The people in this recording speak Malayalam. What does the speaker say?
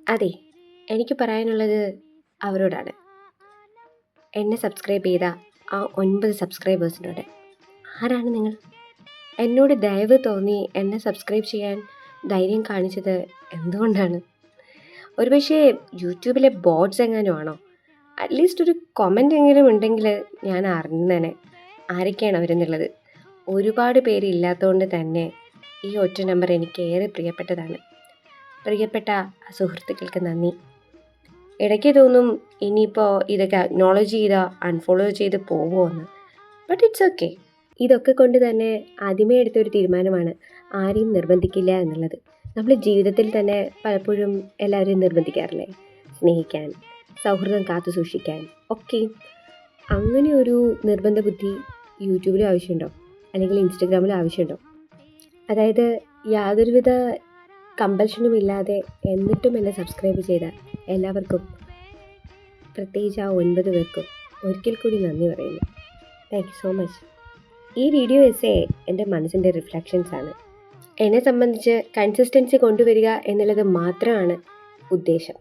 അതെ, എനിക്ക് പറയാനുള്ളത് അവരോടാണ്. എന്നെ സബ്സ്ക്രൈബ് ചെയ്ത ആ 9 സബ്സ്ക്രൈബേഴ്സിനോട്. ആരാണ് നിങ്ങൾ? എന്നോട് ദയവ് തോന്നി എന്നെ സബ്സ്ക്രൈബ് ചെയ്യാൻ ധൈര്യം കാണിച്ചത് എന്തുകൊണ്ടാണ്? ഒരുപക്ഷേ യൂട്യൂബിലെ ബോട്ട്സ് എങ്ങാനും ആണോ? അറ്റ്ലീസ്റ്റ് ഒരു കമൻ്റ് എങ്കിലും ഉണ്ടെങ്കിൽ ഞാൻ അറിഞ്ഞേനെ ആരൊക്കെയാണ് അവരെന്നുള്ളത്. ഒരുപാട് പേര് ഇല്ലാത്തതുകൊണ്ട് തന്നെ ഈ ഒറ്റ നമ്പർ എനിക്ക് ഏറെ പ്രിയപ്പെട്ടതാണ്. പ്രിയപ്പെട്ട സുഹൃത്തുക്കൾക്ക് നന്ദി. ഇടയ്ക്ക് തോന്നും ഇനിയിപ്പോൾ ഇതൊക്കെ അക്നോളജ് ചെയ്താൽ അൺഫോളോ ചെയ്ത് പോവുമോ എന്ന്. But it's okay. ഇതൊക്കെ കൊണ്ട് തന്നെ ആദ്യമേ എടുത്തൊരു തീരുമാനമാണ് ആരെയും നിർബന്ധിക്കില്ല എന്നുള്ളത്. നമ്മൾ ജീവിതത്തിൽ തന്നെ പലപ്പോഴും എല്ലാവരെയും നിർബന്ധിക്കാറില്ലേ, സ്നേഹിക്കാൻ, സൗഹൃദം കാത്തു സൂക്ഷിക്കാൻ ഒക്കെ. അങ്ങനെ ഒരു നിർബന്ധ ബുദ്ധി യൂട്യൂബിലും ആവശ്യമുണ്ടോ, അല്ലെങ്കിൽ ഇൻസ്റ്റഗ്രാമിലും ആവശ്യമുണ്ടോ? അതായത് യാതൊരുവിധ കമ്പൽഷനും ഇല്ലാതെ എന്നിട്ടും എന്നെ സബ്സ്ക്രൈബ് ചെയ്ത എല്ലാവർക്കും, പ്രത്യേകിച്ച് ആ 9 പേർക്കും ഒരിക്കൽ കൂടി നന്ദി പറയുന്നു. Thank you so much. ഈ വീഡിയോ എസ്സേ എൻ്റെ മനസ്സിൻ്റെ റിഫ്ലക്ഷൻസാണ്. എന്നെ സംബന്ധിച്ച് കൺസിസ്റ്റൻസി കൊണ്ടുവരിക എന്നുള്ളത് മാത്രമാണ് ഉദ്ദേശം.